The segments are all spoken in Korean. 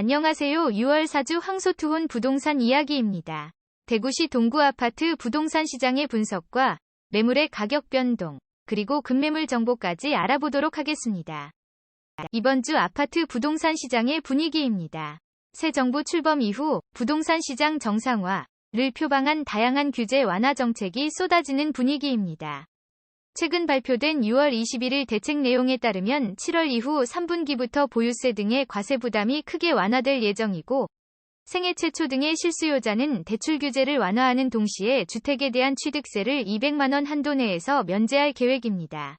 안녕하세요. 6월 4주 황소투혼 부동산 이야기입니다. 대구시 동구 아파트 부동산 시장의 분석과 매물의 가격 변동, 그리고 급매물 정보까지 알아보도록 하겠습니다. 이번 주 아파트 부동산 시장의 분위기입니다. 새 정부 출범 이후 부동산 시장 정상화를 표방한 다양한 규제 완화 정책이 쏟아지는 분위기입니다. 최근 발표된 6월 21일 대책 내용에 따르면 7월 이후 3분기부터 보유세 등의 과세 부담이 크게 완화될 예정이고, 생애 최초 등의 실수요자는 대출 규제를 완화하는 동시에 주택에 대한 취득세를 200만 원 한도 내에서 면제할 계획입니다.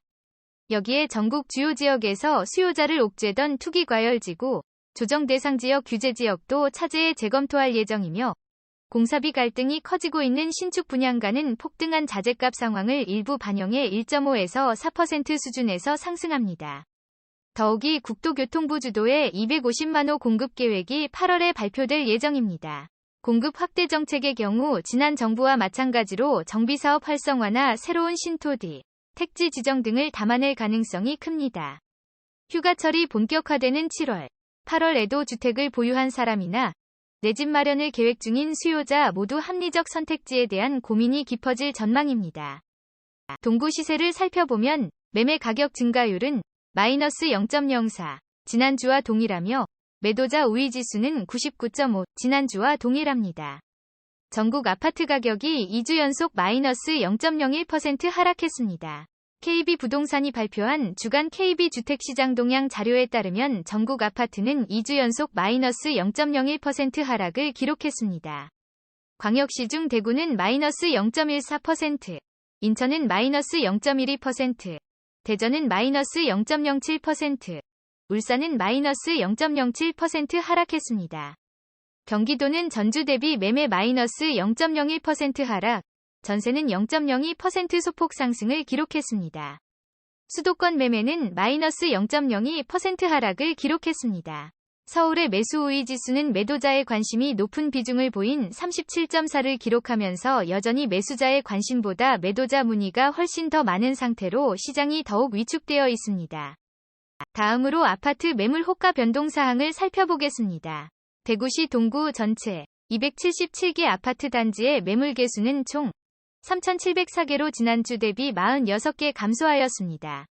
여기에 전국 주요 지역에서 수요자를 옥죄던 투기과열지구, 조정 대상 지역 규제 지역도 차제에 재검토할 예정이며, 공사비 갈등이 커지고 있는 신축 분양가는 폭등한 자재값 상황을 일부 반영해 1.5에서 4% 수준에서 상승합니다. 더욱이 국토교통부 주도의 250만 호 공급 계획이 8월에 발표될 예정입니다. 공급 확대 정책의 경우 지난 정부와 마찬가지로 정비사업 활성화나 새로운 신토지, 택지 지정 등을 담아낼 가능성이 큽니다. 휴가철이 본격화되는 7월, 8월에도 주택을 보유한 사람이나 내 집 마련을 계획 중인 수요자 모두 합리적 선택지에 대한 고민이 깊어질 전망입니다. 동구 시세를 살펴보면 매매 가격 증가율은 마이너스 0.04, 지난주와 동일하며 매도자 우위 지수는 99.5, 지난주와 동일합니다. 전국 아파트 가격이 2주 연속 마이너스 0.01% 하락했습니다. KB부동산이 발표한 주간 KB주택시장 동향 자료에 따르면 전국 아파트는 2주 연속 마이너스 0.01% 하락을 기록했습니다. 광역시 중 대구는 마이너스 0.14%, 인천은 마이너스 0.12%, 대전은 마이너스 0.07%, 울산은 마이너스 0.07% 하락했습니다. 경기도는 전주 대비 매매 마이너스 0.01% 하락, 전세는 0.02% 소폭 상승을 기록했습니다. 수도권 매매는 마이너스 0.02% 하락을 기록했습니다. 서울의 매수 우위 지수는 매도자의 관심이 높은 비중을 보인 37.4를 기록하면서 여전히 매수자의 관심보다 매도자 문의가 훨씬 더 많은 상태로 시장이 더욱 위축되어 있습니다. 다음으로 아파트 매물 호가 변동 사항을 살펴보겠습니다. 대구시 동구 전체 277개 아파트 단지의 매물 개수는 총 3,704개로 지난주 대비 46개 감소하였습니다.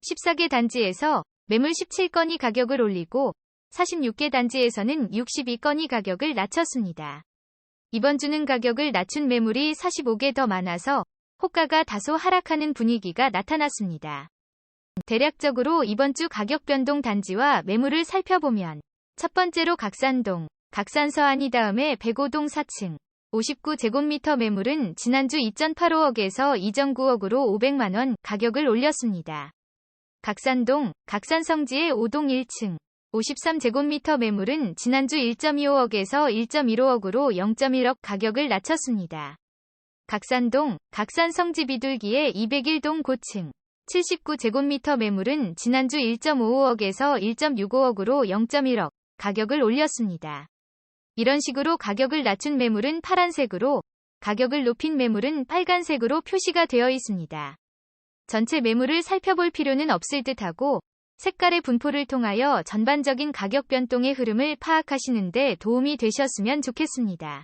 14개 단지에서 매물 17건이 가격을 올리고 46개 단지에서는 62건이 가격을 낮췄습니다. 이번 주는 가격을 낮춘 매물이 45개 더 많아서 호가가 다소 하락하는 분위기가 나타났습니다. 대략적으로 이번 주 가격 변동 단지와 매물을 살펴보면 첫 번째로 각산동, 각산서안이 다음에 105동 4층, 59제곱미터 매물은 지난주 2.85억에서 2.9억으로 500만 원 가격을 올렸습니다. 각산동, 각산성지의 5동 1층, 53제곱미터 매물은 지난주 1.25억에서 1.15억으로 0.1억 가격을 낮췄습니다. 각산동, 각산성지 비둘기의 201동 고층, 79제곱미터 매물은 지난주 1.55억에서 1.65억으로 0.1억 가격을 올렸습니다. 이런 식으로 가격을 낮춘 매물은 파란색으로, 가격을 높인 매물은 빨간색으로 표시가 되어 있습니다. 전체 매물을 살펴볼 필요는 없을 듯하고 색깔의 분포를 통하여 전반적인 가격 변동의 흐름을 파악하시는 데 도움이 되셨으면 좋겠습니다.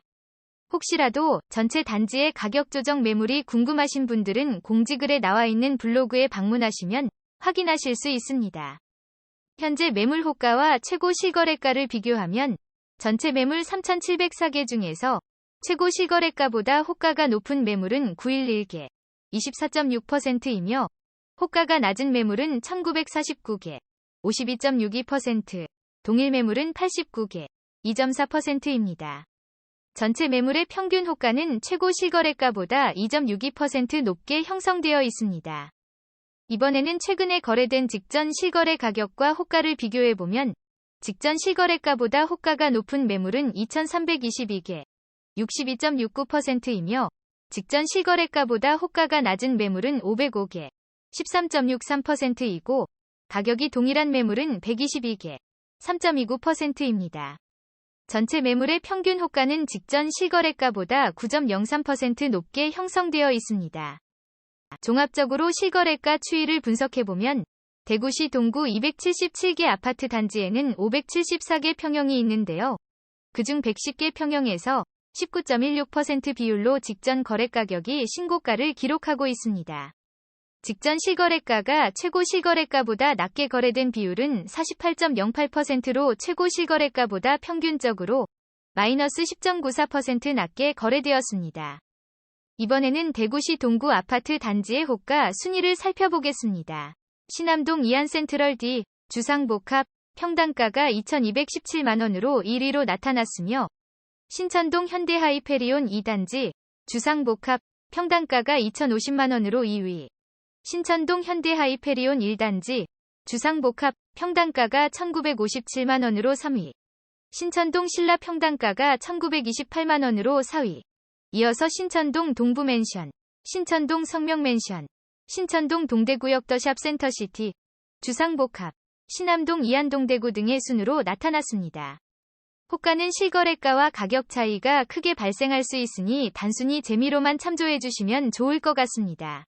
혹시라도 전체 단지의 가격 조정 매물이 궁금하신 분들은 공지글에 나와 있는 블로그에 방문하시면 확인하실 수 있습니다. 현재 매물 호가와 최고 실거래가를 비교하면 전체 매물 3,704개 중에서 최고 실거래가보다 호가가 높은 매물은 911개, 24.6%이며 호가가 낮은 매물은 1,949개, 52.62%, 동일 매물은 89개, 2.4%입니다. 전체 매물의 평균 호가는 최고 실거래가보다 2.62% 높게 형성되어 있습니다. 이번에는 최근에 거래된 직전 실거래 가격과 호가를 비교해보면 직전 실거래가보다 호가가 높은 매물은 2,322개, 62.69%이며 직전 실거래가보다 호가가 낮은 매물은 505개, 13.63%이고 가격이 동일한 매물은 122개, 3.29%입니다. 전체 매물의 평균 호가는 직전 실거래가보다 9.03% 높게 형성되어 있습니다. 종합적으로 실거래가 추이를 분석해보면 대구시 동구 277개 아파트 단지에는 574개 평형이 있는데요. 그중 110개 평형에서 19.16% 비율로 직전 거래가격이 신고가를 기록하고 있습니다. 직전 실거래가가 최고 실거래가보다 낮게 거래된 비율은 48.08%로 최고 실거래가보다 평균적으로 마이너스 10.94% 낮게 거래되었습니다. 이번에는 대구시 동구 아파트 단지의 호가 순위를 살펴보겠습니다. 신암동 이안센트럴 D, 주상복합, 평당가가 2,217만원으로 1위로 나타났으며 신천동 현대하이페리온 2단지, 주상복합, 평당가가 2,050만원으로 2위. 신천동 현대하이페리온 1단지, 주상복합, 평당가가 1,957만원으로 3위. 신천동 신라 평당가가 1,928만원으로 4위. 이어서 신천동 동부맨션, 신천동 성명맨션, 신천동 동대구역 더샵 센터시티, 주상복합, 신암동 이안동대구 등의 순으로 나타났습니다. 호가는 실거래가와 가격 차이가 크게 발생할 수 있으니 단순히 재미로만 참조해주시면 좋을 것 같습니다.